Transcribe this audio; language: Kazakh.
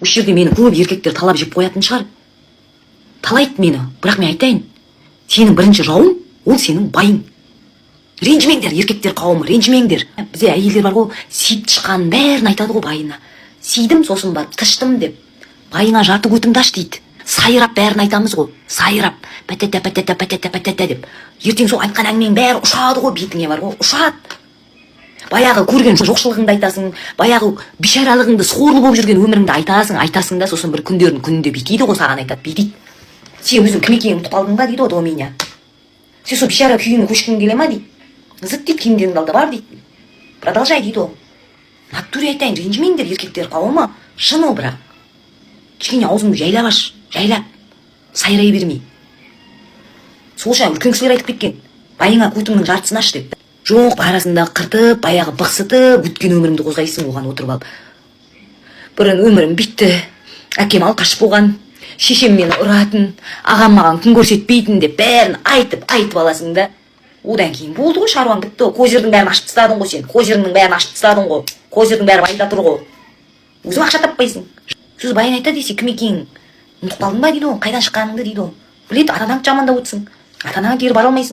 осы жерде мені көп еркектер талап жеп қоятын шығар. Талайды мені, бірақ мен айтайын, сенің бірінші жауың ол сенің байың. Ренжімеңдер, еркектер қауымы, ренжімеңдер. Бізде әйелдер бар ғой, сүйіп шыққанын бәрін айтады ғой байына. Сүйдім, сосын барып тыштым деп. Байыңа жарты көтіңді аш дейді. Сайрап бәрін айтамыз ғой. Сайрап, пәтәтә деп. Ертең сол айтқан әңгімең бәрі ұшады ғой, бетіңе бар ғой, ұшады. Баяғы көрген жоқшылығыңды айтасың, баяғы бишаралығыңды, сорлы болып жүрген өміріңді айтасың да, сосын бір күнінде бүйтеді ғой, саған айтады, бүйтейді. Сен өзің кім екеніңді ұмытып қалдың ба дейді, до меня. Сен сол бишара күйіне көшкің келе ма дейді. Зыт дейді, киімдеріңді алда бар дейді. Продолжай дейді ол. Натуре айтайын, ренжімеңдер, еркектер қауымы, шын ол бірақ. Кішкене аузыңды жайлап аш, жайлап, сайрай бермей. Сол үшін үлкен кісілер айтып кеткен, байыңа көтіңнің жартысын аш деп. Жоқ, арасында қыртып, баяғы бықсытып, өткен өміріңді қозғайсың оған отырып алып. Бұрын өмірім битті, әкем алқаш болған, шешем мені ұратын, ағам маған күн көрсетпейтін деп бәрін айтып аласың да. Одан кейін болды ғой, шаруаң бітті. Козырдың бәрін ашып тастадың ғой сен. Козырдың бәрін ашып тастадың ғой. Козырдың бәрі байда тұр ғой. Өзің ақша таппайсың. Сөз байын айтады десе, кім екенің ұмытып қалдың ба дейді ол, қайдан шыққаныңды дейді ол. Біледі, атанаң жамандап өтсің. Атанаңа кері бара алмайсың.